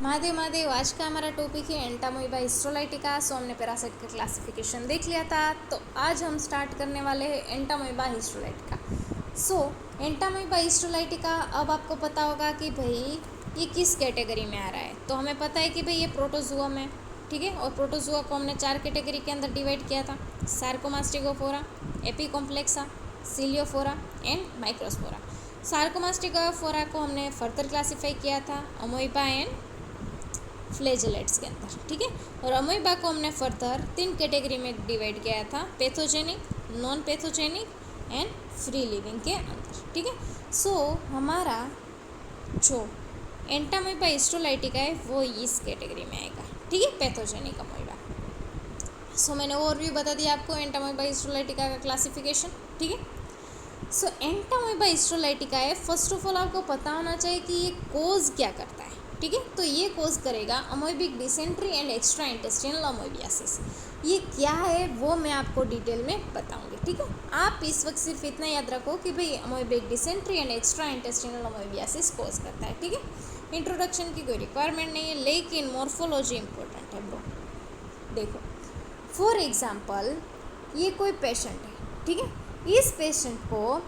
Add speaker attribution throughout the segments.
Speaker 1: महादेव महादेव। आज का हमारा टॉपिक है एंटामोeba हिस्टोलाइटिका। सो हमने पैरासाइट का क्लासिफिकेशन देख लिया था, तो आज हम स्टार्ट करने वाले हैं एंटामोeba हिस्टोलाइटिका। सो एंटामोeba हिस्टोलाइटिका, अब आपको पता होगा कि भाई ये किस कैटेगरी में आ रहा है। तो हमें पता है कि भाई ये प्रोटोजुआ है, ठीक है। और प्रोटोजुआ को हमने 4 कैटेगरी के अंदर डिवाइड किया था: सार्कोमास्टिगोफोरा, एपिकॉम्प्लेक्सा, सिलियोफोरा एंड माइक्रोस्पोरा। सार्कोमास्टिगोफोरा को हमने फर्दर क्लासीफाई किया था अमोइबा एंड फ्लैजेलेट्स के अंदर, ठीक है। और अमोइबा को हमने फर्दर 3 कैटेगरी में डिवाइड किया था: pathogenic, non pathogenic and free living के अंदर, ठीक है। सो हमारा जो एंटामोइबा हिस्टोलाइटिका है वो इस कैटेगरी में आएगा, ठीक है, पैथोजेनिक अमोइबा। सो मैंने ओवरव्यू बता दिया आपको एंटामोइबा हिस्टोलाइटिका का क्लासिफिकेशन, ठीक है। सो एंटामोइबा हिस्टोलाइटिका है, फर्स्ट ऑफ ऑल आपको पता होना चाहिए कि ये कोज क्या करता है, ठीक है। तो ये कोज करेगा amoebic dysentery and extra intestinal amoebiasis. ये क्या है वो मैं आपको डिटेल में बताऊंगी, ठीक है। आप इस वक्त सिर्फ इतना याद रखो कि भाई amoebic dysentery and extra intestinal amoebiasis cause करता है, ठीक है। इंट्रोडक्शन की कोई रिक्वायरमेंट नहीं है, लेकिन मॉर्फोलॉजी इंपॉर्टेंट है ब्रो। देखो, फॉर एग्जाम्पल ये कोई पेशेंट है, ठीक है। इस पेशेंट को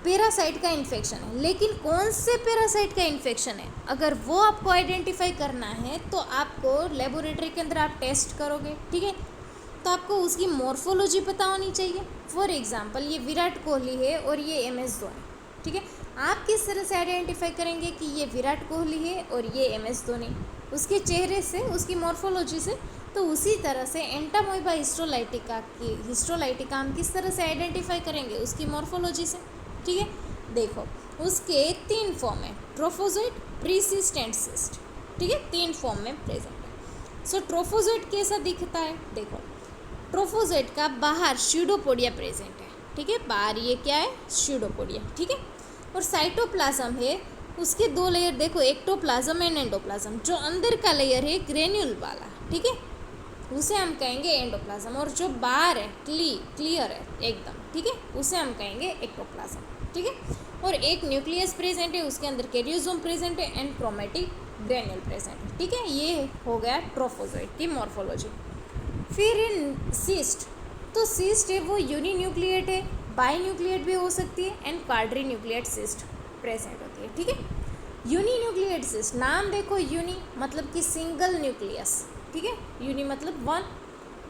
Speaker 1: पैरासाइट का इन्फेक्शन है, लेकिन कौन से पैरासाइट का इन्फेक्शन है, अगर वो आपको आइडेंटिफाई करना है तो आपको लेबोरेटरी के अंदर आप टेस्ट करोगे, ठीक है। तो आपको उसकी मॉर्फोलॉजी पता होनी चाहिए। फॉर एग्जांपल ये विराट कोहली है और ये MS धोनी, ठीक है। आप किस तरह से आइडेंटिफाई करेंगे कि ये विराट कोहली है और ये MS धोनी? उसके चेहरे से, उसकी मॉर्फोलॉजी से। तो उसी तरह से एंटामोइबा हिस्टोलाइटिका हम किस तरह से आइडेंटिफाई करेंगे? उसकी मॉर्फोलॉजी से, ठीक है। देखो, उसके 3 फॉर्म है: ट्रोफोजोइट, प्रीसिस्ट एंड सिस्ट, ठीक है। 3 फॉर्म में प्रेजेंट है। सो ट्रोफोजोइट कैसा दिखता है? देखो, ट्रोफोजोइट का बाहर स्यूडोपोडिया प्रेजेंट है, ठीक है। बाहर ये क्या है? स्यूडोपोडिया, ठीक है। और साइटोप्लाज्म है, उसके 2 लेयर देखो, एक्टोप्लाज्म एंड एंडोप्लाज्म। जो अंदर का लेयर है ग्रेन्यूल वाला, ठीक है, उसे हम कहेंगे एंडोप्लाज्म। और जो बाहर है क्लियर है एकदम, ठीक है, उसे हम कहेंगे एक्टोप्लाज्म, ठीक है। और एक न्यूक्लियस प्रेजेंट है, उसके अंदर कैरियोसोम प्रेजेंट है एंड क्रोमैटिक ग्रेन्यूल प्रेजेंट है, ठीक है। ये हो गया ट्रोफोजोइट की मॉर्फोलॉजी। फिर इन सिस्ट, तो सिस्ट है वो यूनिन्यूक्लिएट है, बाईन्यूक्लिएट भी हो सकती है एंड क्वाड्रीन्यूक्लिएट सिस्ट प्रेजेंट होती है, ठीक है। यूनिन्यूक्लिएट सिस्ट, नाम देखो, यूनि मतलब कि सिंगल न्यूक्लियस, ठीक है। यूनि मतलब 1,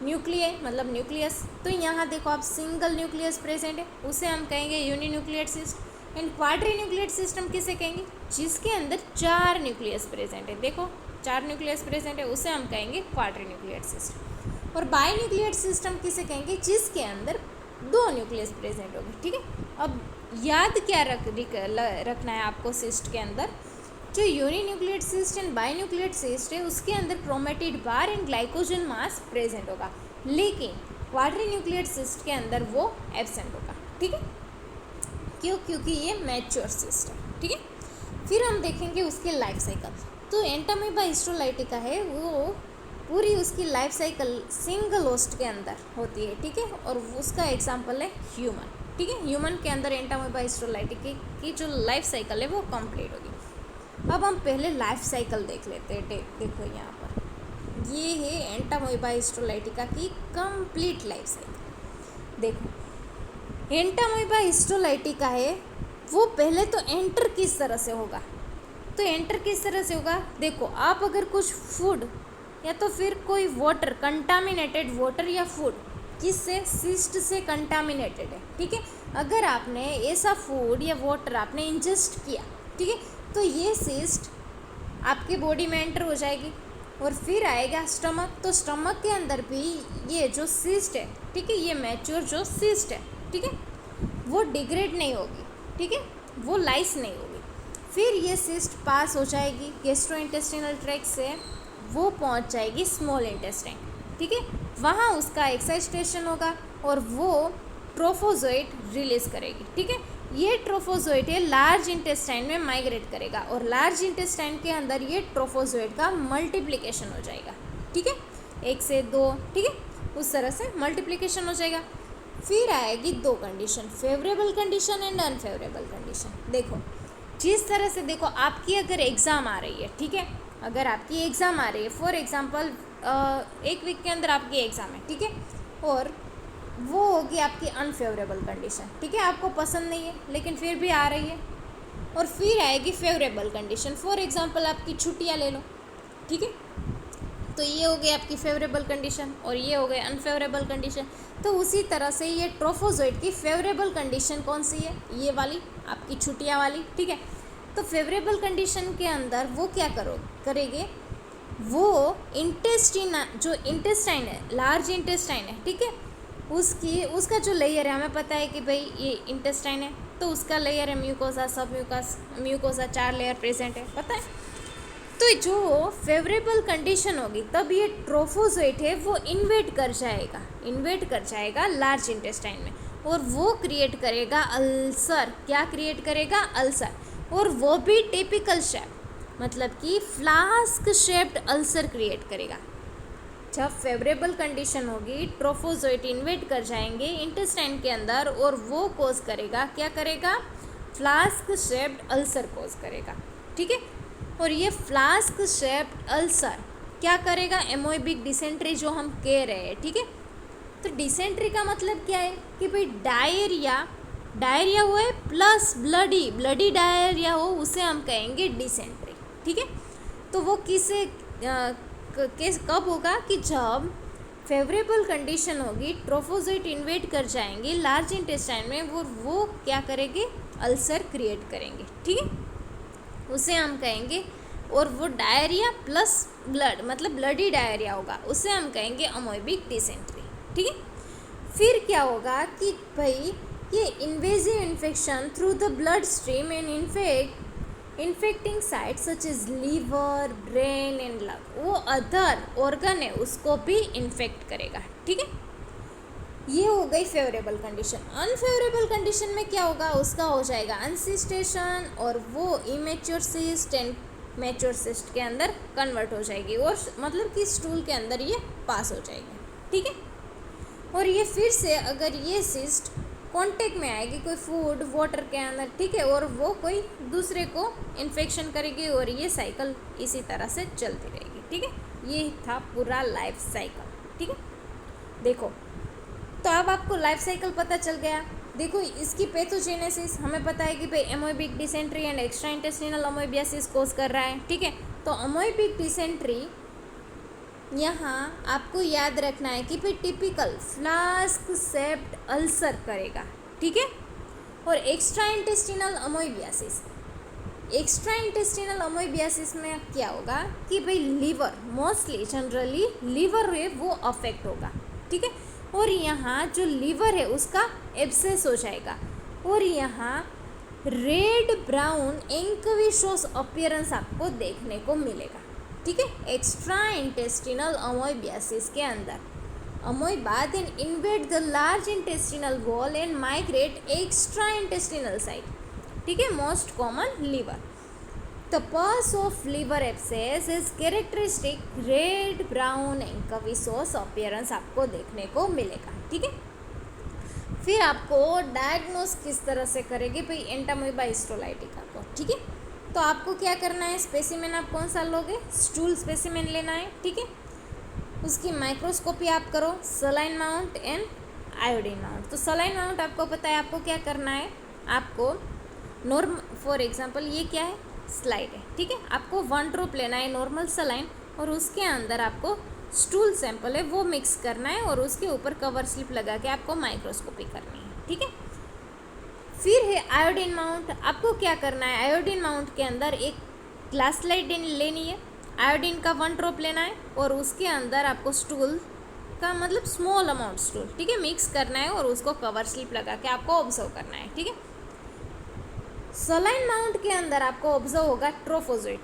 Speaker 1: न्यूक्लियर मतलब न्यूक्लियस। तो यहाँ देखो आप, सिंगल न्यूक्लियस प्रेजेंट है, उसे हम कहेंगे यूनिन्यूक्लिएट सिस्ट। एंड क्वाड्रीन्यूक्लिएट सिस्टम किसे कहेंगे? जिसके अंदर 4 न्यूक्लियस प्रेजेंट है। देखो, 4 न्यूक्लियस प्रेजेंट है, उसे हम कहेंगे क्वाड्रीन्यूक्लिएट सिस्टम। और बाईन्यूक्लिएट सिस्टम किसे कहेंगे? जिसके अंदर 2 न्यूक्लियस प्रेजेंट होगी, ठीक है। अब याद क्या रखना है आपको सिस्ट के अंदर? जो यूनिन्यूक्लिएट सिस्ट एंड बाईन्यूक्लिएट सिस्ट है, उसके अंदर chromatid bar and glycogen mass present होगा, लेकिन क्वाड्रीन्यूक्लिएट सिस्ट के अंदर वो एब्सेंट होगा, ठीक है। क्यों? क्योंकि ये मैच्योर सिस्ट है, ठीक है। फिर हम देखेंगे उसके लाइफ साइकिल। तो एंटामोइबा हिस्टोलाइटिका है वो पूरी उसकी लाइफ साइकिल सिंगल होस्ट के अंदर होती है, ठीक है। और उसका एग्जाम्पल है ह्यूमन, ठीक है। ह्यूमन के अंदर एंटामोइबा हिस्टोलाइटिका की जो लाइफ साइकिल है वो कंप्लीट होगी। अब हम पहले लाइफ साइकिल देख लेते हैं। देखो यहाँ पर ये है एंटामोइबा हिस्टोलाइटिका की कंप्लीट लाइफ साइकिल। देखो, एंटामोइबा हिस्टोलाइटिका है वो पहले तो एंटर किस तरह से होगा? तो एंटर किस तरह से होगा? देखो, आप अगर कुछ फूड या तो फिर कोई वाटर, कंटामिनेटेड वाटर या फूड, किससे? सिस्ट से कंटामिनेटेड है, ठीक है। अगर आपने ऐसा फूड या वाटर आपने इंजेस्ट किया, ठीक है, तो ये सिस्ट आपके बॉडी में एंटर हो जाएगी और फिर आएगा स्टमक। तो स्टमक के अंदर भी ये जो सिस्ट है, ठीक है, ये मैच्योर जो सिस्ट है, ठीक है, वो डिग्रेड नहीं होगी, ठीक है, वो लाइस नहीं होगी। फिर ये सिस्ट पास हो जाएगी गैस्ट्रोइंटेस्टिनल ट्रैक्ट से, वो पहुंच जाएगी स्मॉल इंटेस्टाइन, ठीक है। वहाँ उसका एक्साइटेशन होगा और वो ट्रोफोजोइट रिलीज करेगी, ठीक है। ये ट्रोफोजोइट है लार्ज इंटेस्टाइन में माइग्रेट करेगा और लार्ज इंटेस्टाइन के अंदर ये ट्रोफोजोइट का मल्टीप्लिकेशन हो जाएगा, ठीक है, 1 से 2, ठीक है, उस तरह से मल्टीप्लिकेशन हो जाएगा। फिर आएगी 2 condition, favourable condition and unfavourable condition. देखो, जिस तरह से देखो आपकी अगर एग्ज़ाम आ रही है, ठीक है, अगर आपकी एग्ज़ाम आ रही है, फॉर एग्ज़ाम्पल एक वीक के अंदर आपकी एग्ज़ाम है, ठीक है, और वो होगी आपकी अनफेवरेबल कंडीशन, ठीक है, आपको पसंद नहीं है लेकिन फिर भी आ रही है, और फिर आएगी फेवरेबल कंडीशन, फॉर एग्ज़ाम्पल आपकी छुट्टियाँ ले लो, ठीक है, तो ये हो गई आपकी फेवरेबल कंडीशन और ये हो गई अनफेवरेबल कंडीशन। तो उसी तरह से ये ट्रोफोजोइड की फेवरेबल कंडीशन कौन सी है, ये वाली आपकी छुट्टियाँ वाली, ठीक है। तो फेवरेबल कंडीशन के अंदर वो क्या करेंगे, वो जो इंटेस्टाइन है, लार्ज इंटेस्टाइन है, ठीक है, उसका जो लेयर है, हमें पता है कि भाई ये इंटेस्टाइन है, तो उसका लेयर है म्यूकोसा, सब म्यूकोसा, 4 लेयर प्रेजेंट है, पता है। तो जो फेवरेबल कंडीशन होगी तब ये ट्रोफोजोइट है वो इन्वेट कर जाएगा लार्ज इंटेस्टाइन में, और वो क्रिएट करेगा अल्सर। क्या क्रिएट करेगा, अल्सर, और वो भी टिपिकल शेप, मतलब कि फ्लास्क शेप्ड अल्सर क्रिएट करेगा। जब फेवरेबल कंडीशन होगी ट्रोफोजोइट इन्वेट कर जाएंगे इंटेस्टाइन के अंदर, और वो कोज करेगा, क्या करेगा, फ्लास्क शेप्ड अल्सर कोज करेगा, ठीक है। और ये फ्लास्क शेप्ड अल्सर क्या करेगा, एमोइबिक डिसेंट्री जो हम कह रहे हैं, ठीक है। तो डिसेंट्री का मतलब क्या है कि भाई डायरिया हुआ है प्लस ब्लडी डायरिया हो, उसे हम कहेंगे डिसेंट्री, ठीक है। तो वो कब होगा कि जब फेवरेबल कंडीशन होगी, ट्रोफोजोइट इन्वेट कर जाएंगे लार्ज इंटेस्टाइन में, वो क्या करेंगे, अल्सर क्रिएट करेंगे, ठीक है, उसे हम कहेंगे, और वो डायरिया प्लस ब्लड, मतलब ब्लडी डायरिया होगा, उसे हम कहेंगे अमोइबिक डिसेंट्री, ठीक है। फिर क्या होगा कि भाई ये invasive infection through the blood stream and infecting site such is liver, brain and lung, वो अदर ऑर्गन है उसको भी इन्फेक्ट करेगा, ठीक है। ये हो गई फेवरेबल कंडीशन। अनफेवरेबल कंडीशन में क्या होगा, उसका हो जाएगा अनसिस्टेशन, और वो immature cyst and mature cyst के अंदर कन्वर्ट हो जाएगी, और मतलब कि स्टूल के अंदर ये पास हो जाएगी, ठीक है। और ये फिर से अगर ये सिस्ट कांटेक्ट में आएगी कोई फूड वाटर के अंदर, ठीक है, और वो कोई दूसरे को इन्फेक्शन करेगी, और ये साइकिल इसी तरह से चलती रहेगी, ठीक है। ये था पूरा लाइफ साइकिल, ठीक है। देखो, तो अब आपको लाइफ साइकिल पता चल गया। देखो, इसकी पैथोजेनेसिस हमें पता है कि भाई amoebic dysentery and extra intestinal amoebiasis cause कर रहा है, ठीक है। तो अमोइबिक डिसेंट्री यहाँ आपको याद रखना है कि भाई टिपिकल फ्लास्क शेप्ड अल्सर करेगा, ठीक है। और एक्स्ट्रा इंटेस्टिनल अमोइबियासिस में क्या होगा कि भाई लीवर, मोस्टली जनरली लीवर है वो अफेक्ट होगा, ठीक है। और यहाँ जो लीवर है उसका एब्सेस हो जाएगा, और यहाँ रेड ब्राउन इंक्विशोस अपीयरेंस आपको देखने को मिलेगा, ठीक है। एक्स्ट्रा इंटेस्टिनल अमोइबियासिस के अंदर amoeba then invade the large intestinal wall and migrate extra intestinal site, ठीक है, most common liver. The pus of liver abscess is characteristic red brown incavitous appearance आपको देखने को मिलेगा, ठीक है। फिर आपको डायग्नोस किस तरह से करेगी भाई एंटामोइबा हिस्टोलाइटिका को, ठीक है। तो आपको क्या करना है, स्पेसिमेन आप कौन सा लोगे, स्टूल स्पेसिमेन लेना है, ठीक है। उसकी माइक्रोस्कोपी आप करो, saline mount and iodine mount. तो सलाइन माउंट आपको पता है आपको क्या करना है, आपको फॉर एग्जाम्पल ये क्या है, स्लाइड है, ठीक है। आपको 1 ड्रॉप लेना है नॉर्मल सलाइन, और उसके अंदर आपको स्टूल सैंपल है वो मिक्स करना है, और उसके ऊपर कवर स्लिप लगा के आपको माइक्रोस्कोपी करनी है, ठीक है। फिर है आयोडीन माउंट। आपको क्या करना है, आयोडीन माउंट के अंदर एक ग्लास स्लाइड लेनी है, आयोडीन का 1 ड्रॉप लेना है, और उसके अंदर आपको स्टूल का मतलब स्मॉल अमाउंट स्टूल, ठीक है, मिक्स करना है, और उसको कवर स्लिप लगा के आपको ऑब्जर्व करना है, ठीक है। सलाइन माउंट के अंदर आपको ऑब्जर्व होगा ट्रोफोजोइट,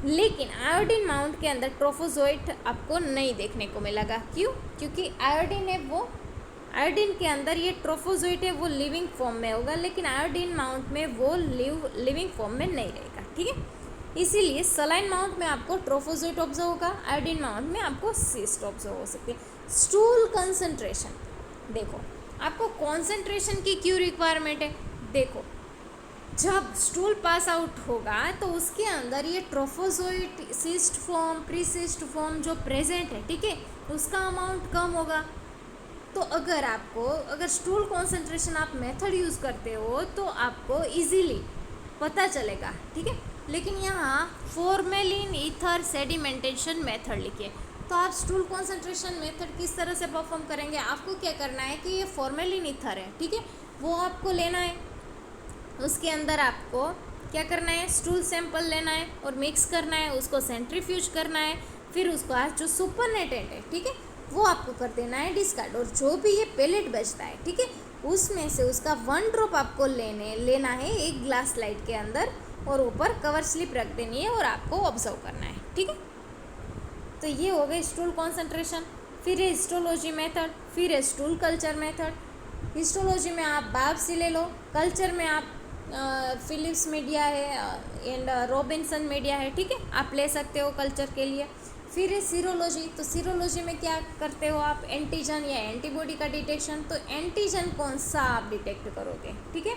Speaker 1: लेकिन आयोडीन माउंट के अंदर ट्रोफोजोइट आपको नहीं देखने को मिलेगा। क्यों, क्योंकि आयोडीन है वो, आयोडीन के अंदर ये ट्रोफोजोइट है वो लिविंग फॉर्म में होगा, लेकिन आयोडीन माउंट में वो लिविंग फॉर्म में नहीं रहेगा, ठीक है। इसीलिए सलाइन माउंट में आपको ट्रोफोजोइट ऑब्जर्व होगा, आयोडीन माउंट में आपको सिस्ट ऑब्जर्व हो सकती है। स्टूल कंसंट्रेशन, देखो आपको कॉन्सेंट्रेशन की क्यों रिक्वायरमेंट है, देखो जब स्टूल पास आउट होगा तो उसके अंदर ये ट्रोफोजोइट सिस्ट फॉर्म, प्रीसिस्ट फॉर्म जो प्रेजेंट है, ठीक है, उसका अमाउंट कम होगा। तो अगर स्टूल कॉन्सेंट्रेशन आप मेथड यूज़ करते हो तो आपको इजीली पता चलेगा, ठीक है। लेकिन यहाँ फॉर्मेलिन ईथर सेडिमेंटेशन मेथड लिखिए। तो आप स्टूल कॉन्सेंट्रेशन मेथड किस तरह से परफॉर्म करेंगे, आपको क्या करना है कि ये फॉर्मेलिन ईथर है, ठीक है, वो आपको लेना है। उसके अंदर आपको क्या करना है, स्टूल सैंपल लेना है और मिक्स करना है, उसको सेंट्रीफ्यूज करना है, फिर उसको जो सुपरनेटेंट है, ठीक है, वो आपको कर देना है डिस्कार्ड। और जो भी ये पेलेट बचता है, ठीक है, उसमें से उसका 1 ड्रॉप आपको लेना है एक ग्लास स्लाइड के अंदर और ऊपर कवर स्लिप रख देनी है और आपको ऑब्जर्व करना है, ठीक है। तो ये हो गई स्टूल कॉन्सेंट्रेशन। फिर है हिस्टोलॉजी मेथड, फिर है स्टूल कल्चर मेथड। हिस्टोलॉजी में आप बायोप्सी ले लो, कल्चर में आप फिलिप्स मीडिया है एंड रॉबिन्सन मीडिया है, ठीक है, आप ले सकते हो कल्चर के लिए। फिर है सीरोलॉजी। तो सीरोलॉजी में क्या करते हो आप, एंटीजन या एंटीबॉडी का डिटेक्शन। तो एंटीजन कौन सा आप डिटेक्ट करोगे, ठीक है।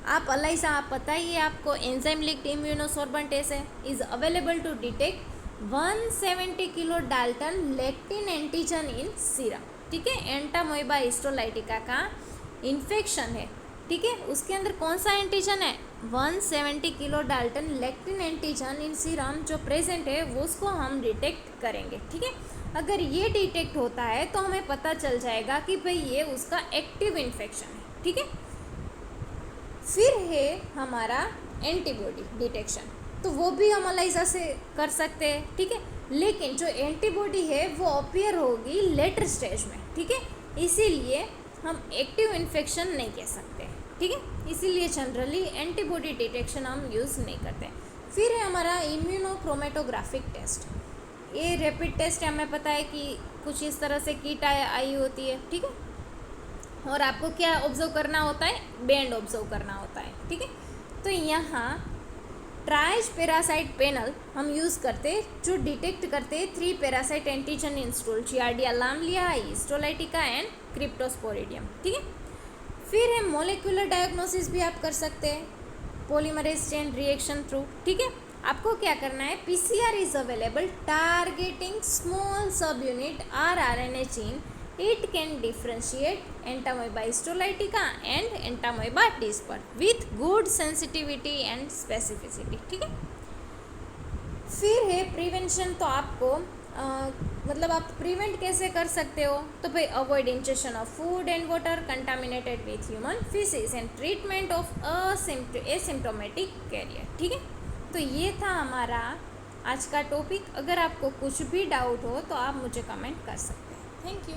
Speaker 1: आप अलाइसा, आप पता ही है आपको, एंजाइम लिंक्ड इम्यूनोसॉर्बेंटेस है, is available to detect 170 kilo dalton lectin antigen in serum, ठीक है। एंटामोइबा हिस्टोलाइटिका का इन्फेक्शन है, ठीक है, उसके अंदर कौन सा एंटीजन है, 170 kilo dalton lectin antigen in serum जो प्रेजेंट है वो उसको हम डिटेक्ट करेंगे, ठीक है। अगर ये डिटेक्ट होता है तो हमें पता चल जाएगा कि भाई ये उसका एक्टिव इन्फेक्शन है, ठीक है। फिर है हमारा एंटीबॉडी डिटेक्शन। तो वो भी हम अलाइजा से कर सकते हैं, ठीक है, लेकिन जो एंटीबॉडी है वो अपीयर होगी लेटर स्टेज में, ठीक है, इसीलिए हम एक्टिव इन्फेक्शन नहीं कह सकते, ठीक है, इसीलिए जनरली एंटीबॉडी डिटेक्शन हम यूज़ नहीं करते। फिर है हमारा इम्यूनोक्रोमेटोग्राफिक टेस्ट। ये रैपिड टेस्ट है, हमें पता है कि कुछ इस तरह से किट आई होती है, ठीक है, और आपको क्या ऑब्जर्व करना होता है, बैंड ऑब्जर्व करना होता है, ठीक है। तो यहाँ ट्राइज पैरासाइट पैनल हम यूज़ करते जो डिटेक्ट करते 3 parasite antigen in stool, giardia lamblia, histolytica and cryptosporidium, ठीक है। फिर है मोलिकुलर डायग्नोसिस भी आप कर सकते हैं, पॉलीमरेज चेन रिएक्शन थ्रू, ठीक है। आपको क्या करना है, PCR is available targeting small सब unit rRNA gene, it can differentiate Entamoeba histolytica and Entamoeba disper with good sensitivity and specificity, ठीक है। फिर है प्रिवेंशन। तो आपको मतलब आप प्रिवेंट कैसे कर सकते हो, तो भाई avoid injection of food and water contaminated with human faeces and treatment of asymptomatic carrier, ठीक है। तो ये था हमारा आज का टॉपिक। अगर आपको कुछ भी डाउट हो तो आप मुझे कमेंट कर सकते हैं। Thank you.